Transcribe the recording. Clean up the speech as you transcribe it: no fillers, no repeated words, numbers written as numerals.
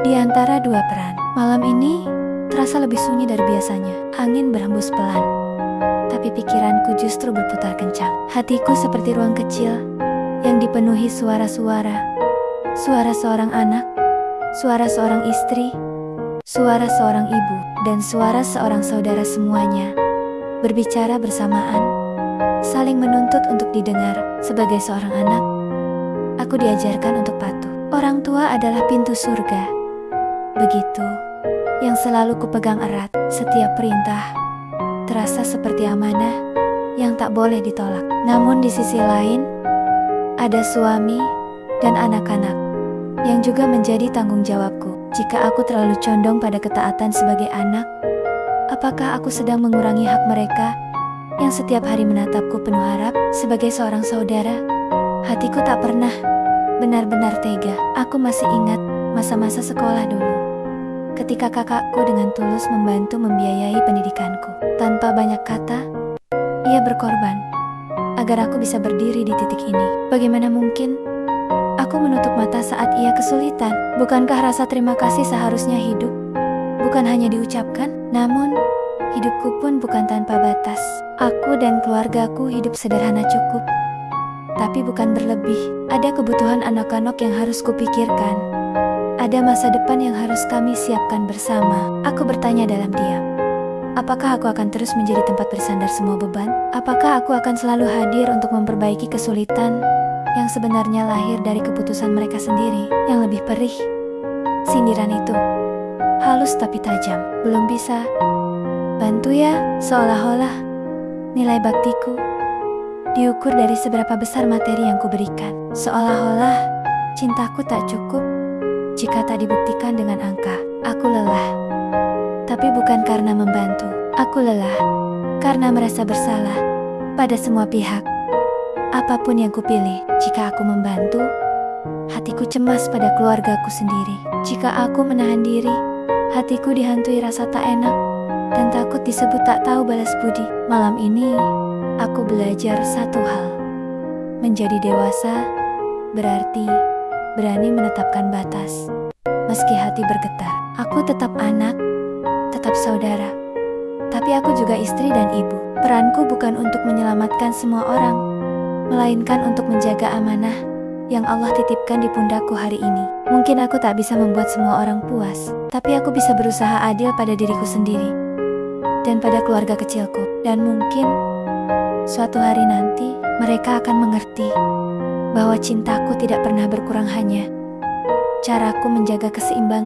Di antara dua peran, malam ini terasa lebih sunyi dari biasanya. Angin berhembus pelan, tapi pikiranku justru berputar kencang. Hatiku seperti ruang kecil yang dipenuhi suara-suara. Suara seorang anak, suara seorang istri, suara seorang ibu, dan suara seorang saudara, semuanya berbicara bersamaan, saling menuntut untuk didengar. Sebagai seorang anak, aku diajarkan untuk patuh. Orang tua adalah pintu surga. Begitu, yang selalu kupegang erat. Setiap perintah terasa seperti amanah yang tak boleh ditolak. Namun di sisi lain, ada suami dan anak-anak yang juga menjadi tanggung jawabku. Jika aku terlalu condong pada ketaatan sebagai anak, apakah aku sedang mengurangi hak mereka yang setiap hari menatapku penuh harap? Sebagai seorang saudara, hatiku tak pernah benar-benar tega. Aku masih ingat masa-masa sekolah dulu, ketika kakakku dengan tulus membantu membiayai pendidikanku. Tanpa banyak kata, ia berkorban agar aku bisa berdiri di titik ini. Bagaimana mungkin aku menutup mata saat ia kesulitan? Bukankah rasa terima kasih seharusnya hidup bukan hanya diucapkan, namun hidupku pun bukan tanpa batas. Aku dan keluargaku hidup sederhana cukup, tapi bukan berlebih. Ada kebutuhan anak-anak yang harus kupikirkan. Ada masa depan yang harus kami siapkan bersama. Aku bertanya dalam diam, apakah aku akan terus menjadi tempat bersandar semua beban? Apakah aku akan selalu hadir untuk memperbaiki kesulitan yang sebenarnya lahir dari keputusan mereka sendiri? Yang lebih perih, sindiran itu halus tapi tajam. Belum bisa bantu ya, seolah-olah nilai baktiku diukur dari seberapa besar materi yang kuberikan. Seolah-olah cintaku tak cukup jika tak dibuktikan dengan angka. Aku lelah, tapi bukan karena membantu. Aku lelah karena merasa bersalah pada semua pihak. Apapun yang kupilih, jika aku membantu, hatiku cemas pada keluargaku sendiri. Jika aku menahan diri, hatiku dihantui rasa tak enak dan takut disebut tak tahu balas budi. Malam ini, aku belajar satu hal. Menjadi dewasa berarti berani menetapkan batas. Meski hati bergetar, aku tetap anak, tetap saudara, tapi aku juga istri dan ibu. Peranku bukan untuk menyelamatkan semua orang, melainkan untuk menjaga amanah yang Allah titipkan di pundakku hari ini. Mungkin aku tak bisa membuat semua orang puas, tapi aku bisa berusaha adil pada diriku sendiri dan pada keluarga kecilku. Dan mungkin suatu hari nanti mereka akan mengerti bahwa cintaku tidak pernah berkurang, hanya caraku menjaga keseimbangan.